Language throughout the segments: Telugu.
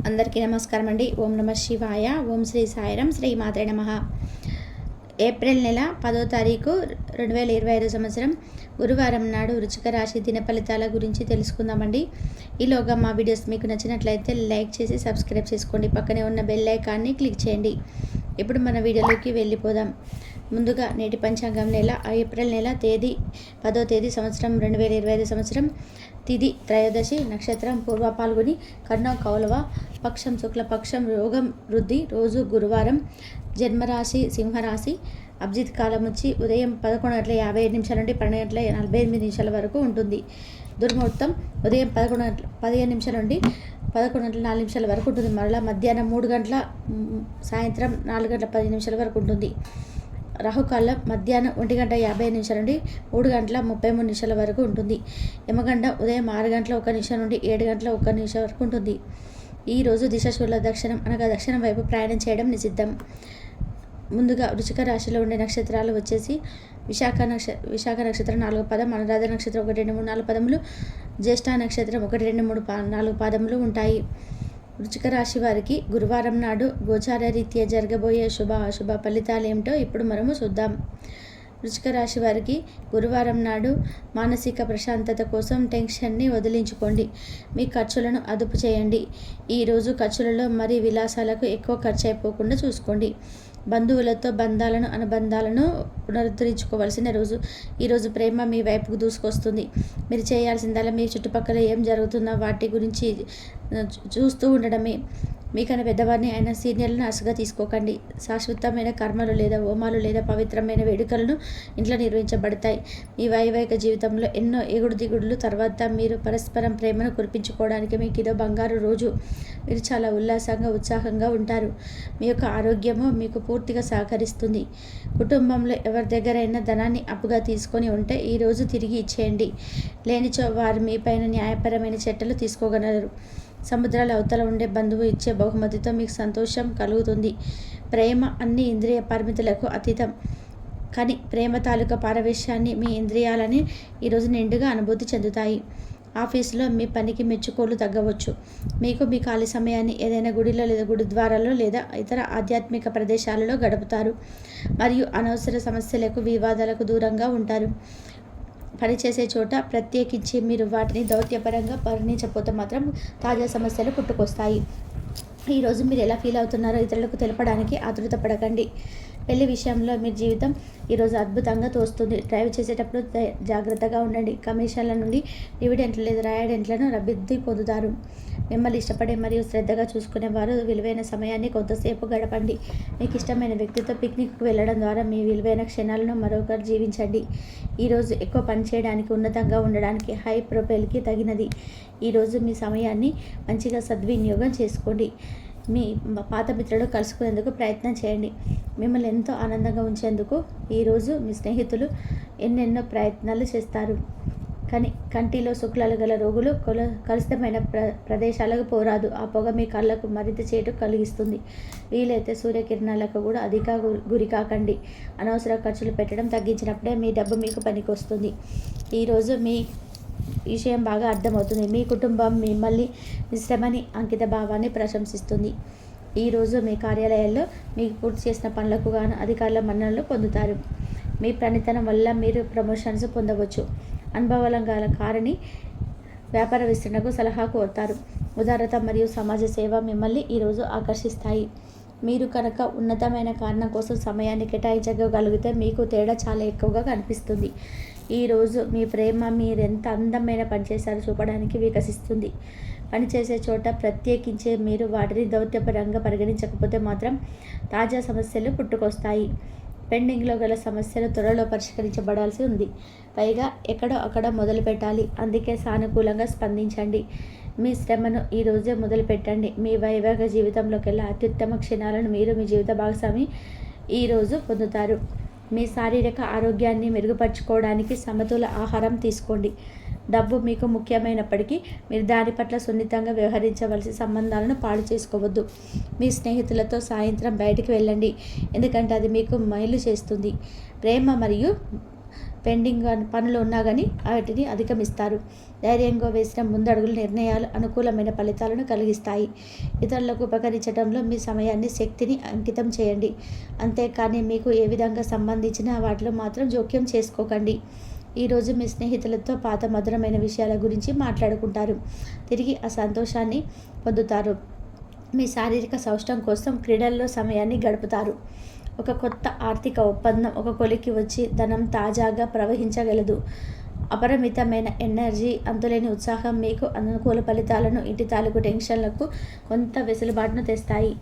అందరికీ నమస్కారం అండి. ఓం నమ శివాయ. ఓం శ్రీ సాయిరం. శ్రీ మాత్రే నమః. ఏప్రిల్ నెల 10వ తారీఖు 2025 సంవత్సరం గురువారం నాడు వృశ్చిక రాశి దిన ఫలితాల గురించి తెలుసుకుందామండి. ఈలోగా మా వీడియోస్ మీకు నచ్చినట్లయితే లైక్ చేసి సబ్స్క్రైబ్ చేసుకోండి. పక్కనే ఉన్న బెల్ ఐకాన్ని క్లిక్ చేయండి. ఇప్పుడు మన వీడియోలోకి వెళ్ళిపోదాం. ముందుగా నేటి పంచాంగం నెల ఏప్రిల్ నెల తేదీ 10వ తేదీ సంవత్సరం 2025 సంవత్సరం తిథి త్రయోదశి, నక్షత్రం పూర్వ పాల్గొని, కర్ణ కౌలవ, పక్షం శుక్లపక్షం, యోగం వృద్ధి, రోజు గురువారం, జన్మరాశి సింహరాశి, అభిజిత్ కాలం వచ్చి ఉదయం 11:57 నుండి 12:48 వరకు ఉంటుంది. దుర్ముహూర్తం ఉదయం 11:15 నుండి 11:04 వరకు ఉంటుంది. మరలా మధ్యాహ్నం 3 గంటల సాయంత్రం 4:10 వరకు ఉంటుంది. రాహుకాలం మధ్యాహ్నం 1:50 నుండి 3:33 వరకు ఉంటుంది. యమగండ ఉదయం 6:01 నుండి 7:01 వరకు ఉంటుంది. ఈరోజు దిశాశూల దక్షిణం అనగా దక్షిణం వైపు ప్రయాణం చేయడం నిషిద్ధం. ముందుగా వృశ్చిక రాశిలో ఉండే నక్షత్రాలు వచ్చేసి విశాఖ నక్షత్రం 4వ పాదం, అనురాధ నక్షత్రం 1, 2, 3, 4 పదములు, జ్యేష్ఠ నక్షత్రం 1, 2, 3, 4 పాదములు ఉంటాయి. వృశ్చిక రాశి వారికి గురువారం నాడు గోచార రీత్యా జరగబోయే శుభ అశుభ ఫలితాలు ఏమిటో ఇప్పుడు మనము చూద్దాం. వృశ్చిక రాశి వారికి గురువారం నాడు మానసిక ప్రశాంతత కోసం టెన్షన్ని వదిలించుకోండి. మీ ఖర్చులను అదుపు చేయండి. ఈరోజు ఖర్చులలో మరి విలాసాలకు ఎక్కువ ఖర్చు అయిపోకుండా చూసుకోండి. బంధువులతో అనుబంధాలను పునరుద్ధరించుకోవాల్సిన రోజు. ఈరోజు ప్రేమ మీ వైపుకు దూసుకొస్తుంది. మీరు చేయాల్సిందల్లా మీ చుట్టుపక్కల ఏం జరుగుతుందో వాటి గురించి చూస్తూ ఉండడమే. మీకన్నా పెద్దవారిని అయిన సీనియర్లను అసుగా తీసుకోకండి. శాశ్వతమైన కర్మలు లేదా హోమాలు లేదా పవిత్రమైన వేడుకలను ఇంట్లో నిర్వహించబడతాయి. మీ వైవాహిక జీవితంలో ఎన్నో ఎగుడు దిగుడులు తర్వాత మీరు పరస్పరం ప్రేమను కురిపించుకోవడానికి మీకు ఇదో బంగారు రోజు. మీరు చాలా ఉల్లాసంగా ఉత్సాహంగా ఉంటారు. మీ యొక్క ఆరోగ్యము మీకు పూర్తిగా సహకరిస్తుంది. కుటుంబంలో ఎవరి దగ్గరైనా ధనాన్ని అప్పుగా తీసుకొని ఉంటే ఈరోజు తిరిగి ఇచ్చేయండి. లేనిచో వారు మీపైన న్యాయపరమైన చర్యలు తీసుకోగలరు. సముద్రాల అవతల ఉండే బంధువు ఇచ్చే బహుమతితో మీకు సంతోషం కలుగుతుంది. ప్రేమ అన్ని ఇంద్రియ పరిమితులకు అతీతం. కానీ ప్రేమ తాలూకా పారవేశాన్ని మీ ఇంద్రియాలని ఈరోజు నిండుగా అనుభూతి చెందుతాయి. ఆఫీసులో మీ పనికి మెచ్చుకోలు తగ్గవచ్చు. మీకు మీ ఖాళీ సమయాన్ని ఏదైనా గుడిలో లేదా గురుద్వారాలో లేదా ఇతర ఆధ్యాత్మిక ప్రదేశాలలో గడుపుతారు. మరియు అనవసర సమస్యలకు వివాదాలకు దూరంగా ఉంటారు. పనిచేసే చోట ప్రత్యేకించి మీరు వాటిని దౌత్యపరంగా పరిగణించకపోతే మాత్రం తాజా సమస్యలు పుట్టుకొస్తాయి. ఈరోజు మీరు ఎలా ఫీల్ అవుతున్నారో ఇతరులకు తెలపడానికి ఆతృత పడకండి. పెళ్లి విషయంలో మీ జీవితం ఈరోజు అద్భుతంగా తోస్తుంది. డ్రైవ్ చేసేటప్పుడు జాగ్రత్తగా ఉండండి. కమిషన్ల నుండి డివిడెంట్లు లేదా రాయడెంట్లను రబ్బిద్ది పొందుతారు. మిమ్మల్ని ఇష్టపడే మరియు శ్రద్ధగా చూసుకునేవారు విలువైన సమయాన్ని కొంతసేపు గడపండి. మీకు ఇష్టమైన వ్యక్తితో పిక్నిక్కు వెళ్ళడం ద్వారా మీ విలువైన క్షణాలను మరొకరు జీవించండి. ఈరోజు ఎక్కువ పని చేయడానికి, ఉన్నతంగా ఉండడానికి, హై ప్రొఫైల్కి తగినది. ఈరోజు మీ సమయాన్ని మంచిగా సద్వినియోగం చేసుకోండి. మీ పాత మిత్రులు కలుసుకునేందుకు ప్రయత్నం చేయండి. మిమ్మల్ని ఎంతో ఆనందంగా ఉంచేందుకు ఈరోజు మీ స్నేహితులు ఎన్నెన్నో ప్రయత్నాలు చేస్తారు. కానీ కంటిలో శుక్లాలు గల రోగులు కలుషితమైన ప్రదేశాలకు పోరాదు. ఆ పొగ మీ కళ్ళకు మరింత చేటు కలిగిస్తుంది. వీలైతే సూర్యకిరణాలకు కూడా అధిక గురి కాకండి. అనవసర ఖర్చులు పెట్టడం తగ్గించినప్పుడే మీ డబ్బు మీకు పనికొస్తుంది. ఈరోజు మీ విషయం బాగా అర్థమవుతుంది. మీ కుటుంబం మిమ్మల్ని మీ శ్రమని, అంకిత భావాన్ని ప్రశంసిస్తుంది. ఈరోజు మీ కార్యాలయాల్లో మీకు పూర్తి చేసిన పనులకు గాను అధికారుల మన్ననలు పొందుతారు. మీ పనితనం వల్ల మీరు ప్రమోషన్స్ పొందవచ్చు. అనుభవం గల కారణి వ్యాపార విస్తరణకు సలహా కోరుతారు. ఉదారత మరియు సమాజ సేవ మిమ్మల్ని ఈరోజు ఆకర్షిస్తాయి. మీరు కనుక ఉన్నతమైన కారణం కోసం సమయాన్ని కేటాయించగలిగితే మీకు తేడా చాలా ఎక్కువగా కనిపిస్తుంది. ఈరోజు మీ ప్రేమ మీరెంత అందమైన పనిచేశారో చూపడానికి వికసిస్తుంది. పనిచేసే చోట ప్రత్యేకించే మీరు వాటిని దౌత్యపరంగా పరిగణించకపోతే మాత్రం తాజా సమస్యలు పుట్టుకొస్తాయి. పెండింగ్లో గల సమస్యలు త్వరలో పరిష్కరించబడాల్సి ఉంది. పైగా ఎక్కడో అక్కడ మొదలు పెట్టాలి. అందుకే సానుకూలంగా స్పందించండి. మీ శ్రమను ఈరోజే మొదలుపెట్టండి. మీ వైవాహిక జీవితంలోకెల్లా అత్యుత్తమ క్షణాలను మీరు మీ జీవిత భాగస్వామి ఈరోజు పొందుతారు. మీ శారీరక ఆరోగ్యాన్ని మెరుగుపరుచుకోవడానికి సమతుల ఆహారం తీసుకోండి. డబ్బు మీకు ముఖ్యమైనప్పటికీ మీరు దాని పట్ల సున్నితంగా వ్యవహరించవలసి సంబంధాలను పాడు చేసుకోవద్దు. మీ స్నేహితులతో సాయంత్రం బయటికి వెళ్ళండి, ఎందుకంటే అది మీకు మేలు చేస్తుంది. ప్రేమ మరియు పెండింగ్ పనులు ఉన్నా కానీ వాటిని అధిగమిస్తారు. ధైర్యంగా వేసిన ముందడుగుల నిర్ణయాలు అనుకూలమైన ఫలితాలను కలిగిస్తాయి. ఇతరులకు ఉపకరించడంలో మీ సమయాన్ని, శక్తిని అంకితం చేయండి. అంతేకాని మీకు ఏ విధంగా సంబంధించిన వాటిలో మాత్రం జోక్యం చేసుకోకండి. ఈరోజు మీ స్నేహితులతో పాత మధురమైన విషయాల గురించి మాట్లాడుకుంటారు. తిరిగి ఆ సంతోషాన్ని పొందుతారు. మీ శారీరక సౌష్ఠవం కోసం క్రీడల్లో సమయాన్ని గడుపుతారు. ఒక కొత్త ఆర్థిక ఒప్పందం ఒక కొలికి వచ్చి ధనం తాజాగా ప్రవహించగలదు. అపరిమితమైన ఎనర్జీ, అంతులేని ఉత్సాహం మీకు అనుకూల ఫలితాలను, ఇంటి తాలూకు టెన్షన్లకు కొంత వెసులుబాటును తెస్తాయి.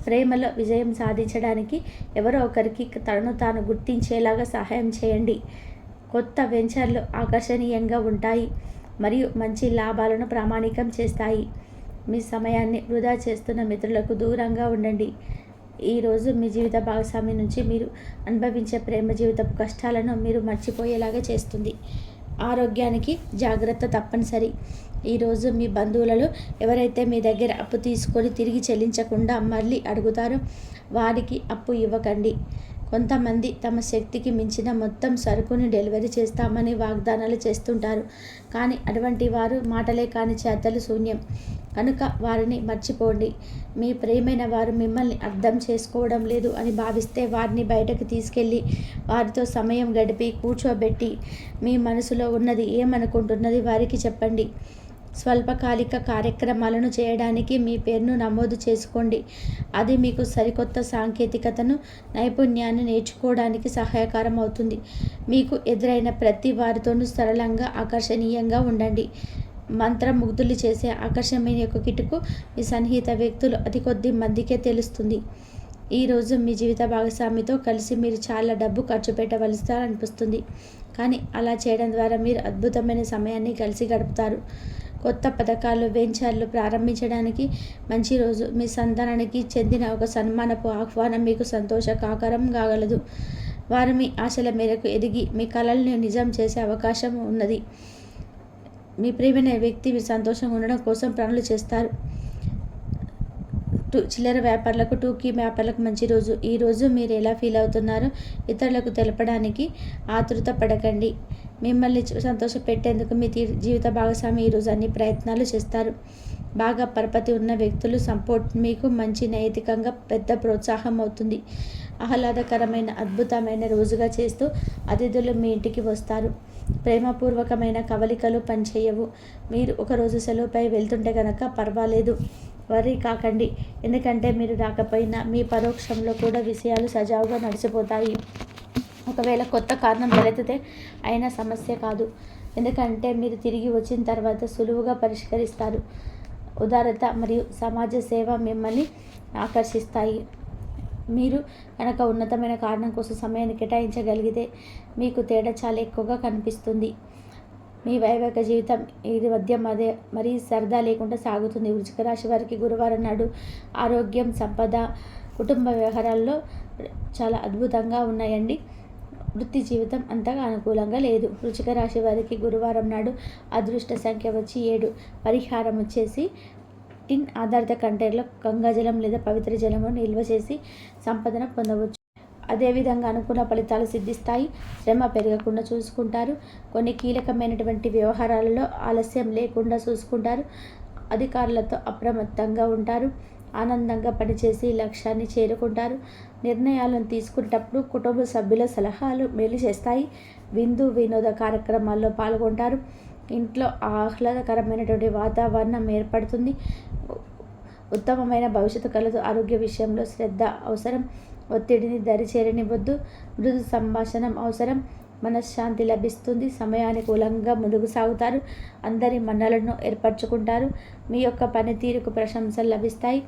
ప్రేమలో విజయం సాధించడానికి ఎవరో ఒకరికి తనను తాను గుర్తించేలాగా సహాయం చేయండి. కొత్త వెంచర్లు ఆకర్షణీయంగా ఉంటాయి మరియు మంచి లాభాలను ప్రామాణికం చేస్తాయి. మీ సమయాన్ని వృధా చేస్తున్న మిత్రులకు దూరంగా ఉండండి. ఈరోజు మీ జీవిత భాగస్వామి నుంచి మీరు అనుభవించే ప్రేమ జీవితపు కష్టాలను మీరు మర్చిపోయేలాగా చేస్తుంది. ఆరోగ్యానికి జాగ్రత్త తప్పనిసరి. ఈరోజు మీ బంధువులలో ఎవరైతే మీ దగ్గర అప్పు తీసుకొని తిరిగి చెల్లించకుండా మళ్ళీ అడుగుతారో వారికి అప్పు ఇవ్వకండి. కొంతమంది తమ శక్తికి మించిన మొత్తం సరుకుని డెలివరీ చేస్తామని వాగ్దానాలు చేస్తుంటారు. కానీ అటువంటి వారు మాటలే కాని చేతలు శూన్యం. కనుక వారిని మర్చిపోండి. మీ ప్రియమైన వారు మిమ్మల్ని అర్థం చేసుకోవడం లేదు అని భావిస్తే వారిని బయటకు తీసుకెళ్ళి వారితో సమయం గడిపి కూర్చోబెట్టి మీ మనసులో ఉన్నది ఏమనుకుంటున్నది వారికి చెప్పండి. స్వల్పకాలిక కార్యక్రమాలను చేయడానికి మీ పేరును నమోదు చేసుకోండి. అది మీకు సరికొత్త సాంకేతికతను, నైపుణ్యాన్ని నేర్చుకోవడానికి సహాయకరం అవుతుంది. మీకు ఎదురైన ప్రతి వారితోనూ సరళంగా, ఆకర్షణీయంగా ఉండండి. మంత్రముగ్ధులు చేసే ఆకర్షణీయ యొక్క కిటుకు మీ సన్నిహిత వ్యక్తులు అతి కొద్ది మందికే తెలుస్తుంది. ఈరోజు మీ జీవిత భాగస్వామితో కలిసి మీరు చాలా డబ్బు ఖర్చు పెట్టవలసినిపిస్తుంది. కానీ అలా చేయడం ద్వారా మీరు అద్భుతమైన సమయాన్ని కలిసి గడుపుతారు. కొత్త పథకాలు, వెంచర్లు ప్రారంభించడానికి మంచి రోజు. మీ సంతానానికి చెందిన ఒక సన్మానపు ఆహ్వానం మీకు సంతోషకాకరం కాగలదు. వారు మీ ఆశల మేరకు ఎదిగి మీ కలల్ని నిజం చేసే అవకాశం ఉన్నది. మీ ప్రియమైన వ్యక్తి మీరు సంతోషంగా ఉండడం కోసం పనులు చేస్తారు. చిల్లర వ్యాపారులకు, టూకీ వ్యాపారులకు మంచి రోజు. ఈరోజు మీరు ఎలా ఫీల్ అవుతున్నారో ఇతరులకు తెలపడానికి ఆతృత పడకండి. మిమ్మల్ని సంతోషపెట్టేందుకు మీ జీవిత భాగస్వామి ఈరోజు అన్ని ప్రయత్నాలు చేస్తారు. బాగా పరపతి ఉన్న వ్యక్తులు సపోర్ట్ మీకు మంచి నైతికంగా పెద్ద ప్రోత్సాహం అవుతుంది. ఆహ్లాదకరమైన, అద్భుతమైన రోజుగా చేస్తూ అతిథులు మీ ఇంటికి వస్తారు. ప్రేమపూర్వకమైన కవలికలు పనిచేయవు. మీరు ఒకరోజు సెలవుపై వెళ్తుంటే కనుక పర్వాలేదు, వర్రీ కాకండి. ఎందుకంటే మీరు రాకపోయినా మీ పరోక్షంలో కూడా విషయాలు సజావుగా నడిచిపోతాయి. ఒకవేళ కొత్త కారణం తలెత్తితే అయినా సమస్య కాదు. ఎందుకంటే మీరు తిరిగి వచ్చిన తర్వాత సులువుగా పరిష్కరిస్తారు. ఉదారత మరియు సమాజ సేవ మిమ్మల్ని ఆకర్షిస్తాయి. మీరు కనుక ఉన్నతమైన కారణం కోసం సమయాన్ని కేటాయించగలిగితే మీకు తేడా చాలా ఎక్కువగా కనిపిస్తుంది. మీ వైవాహిక జీవితం ఇది మరీ సరదా లేకుండా సాగుతుంది. వృశ్చిక రాశి వారికి గురువారం నాడు ఆరోగ్యం, సంపద, కుటుంబ వ్యవహారాల్లో చాలా అద్భుతంగా ఉన్నాయండి. వృత్తి జీవితం అంతగా అనుకూలంగా లేదు. వృశ్చిక రాశి వారికి గురువారం నాడు అదృష్ట సంఖ్య వచ్చి 7. పరిహారం వచ్చేసి టిన్ ఆధారిత కంటైనర్లో గంగాజలం లేదా పవిత్ర జలము నిల్వ చేసి సంపదన పొందవచ్చు. అదేవిధంగా అనుకున్న ఫలితాలు సిద్ధిస్తాయి. శ్రమ పెరగకుండా చూసుకుంటారు. కొన్ని కీలకమైనటువంటి వ్యవహారాలలో ఆలస్యం లేకుండా చూసుకుంటారు. అధికారులతో అప్రమత్తంగా ఉంటారు. ఆనందంగా పనిచేసి లక్ష్యాన్ని చేరుకుంటారు. నిర్ణయాలను తీసుకునేటప్పుడు కుటుంబ సభ్యుల సలహాలు మేలు చేస్తాయి. వినోద కార్యక్రమాల్లో పాల్గొంటారు. ఇంట్లో ఆహ్లాదకరమైనటువంటి వాతావరణం ఏర్పడుతుంది. ఉత్తమమైన భవిష్యత్తు కలదు. ఆరోగ్య విషయంలో శ్రద్ధ అవసరం. ఒత్తిడిని దరిచేరనివ్వద్దు. మృదు సంభాషణం అవసరం. మనశ్శాంతి లభిస్తుంది. సమయానుకూలంగా ముందుకు సాగుతారు. అందరి మన్నలను ఏర్పరచుకుంటారు. మీ యొక్క పనితీరుకు ప్రశంసలు లభిస్తాయి.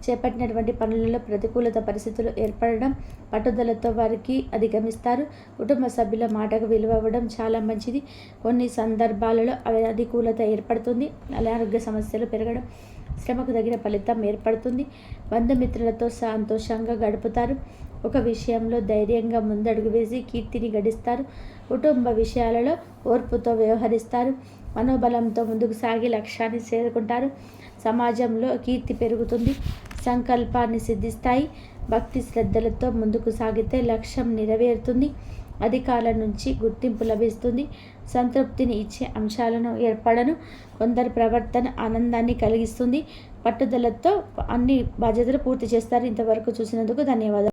చేపట్టినటువంటి పనులలో ప్రతికూలత పరిస్థితులు ఏర్పడడం, పట్టుదలతో వారికి అధిగమిస్తారు. కుటుంబ సభ్యుల మాటకు విలువ ఇవ్వడం చాలా మంచిది. కొన్ని సందర్భాలలో అధికూలత ఏర్పడుతుంది. అనారోగ్య సమస్యలు పెరగడం, శ్రమకు తగిన ఫలితం ఏర్పడుతుంది. బంధుమిత్రులతో సంతోషంగా గడుపుతారు. ఒక విషయంలో ధైర్యంగా ముందడుగు వేసి కీర్తిని గడిస్తారు. కుటుంబ విషయాలలో ఓర్పుతో వ్యవహరిస్తారు. మనోబలంతో ముందుకు సాగి లక్ష్యాన్ని చేరుకుంటారు. సమాజంలో కీర్తి పెరుగుతుంది. సంకల్పాన్ని సిద్ధిస్తాయి. భక్తి శ్రద్ధలతో ముందుకు సాగితే లక్ష్యం నెరవేరుతుంది. అధికారుల నుంచి గుర్తింపు లభిస్తుంది. సంతృప్తిని ఇచ్చే అంశాలను ఏర్పడను. కొందరి ప్రవర్తన ఆనందాన్ని కలిగిస్తుంది. పట్టుదలతో అన్ని బాధ్యతలు పూర్తి చేస్తారు. ఇంతవరకు చూసినందుకు ధన్యవాదాలు.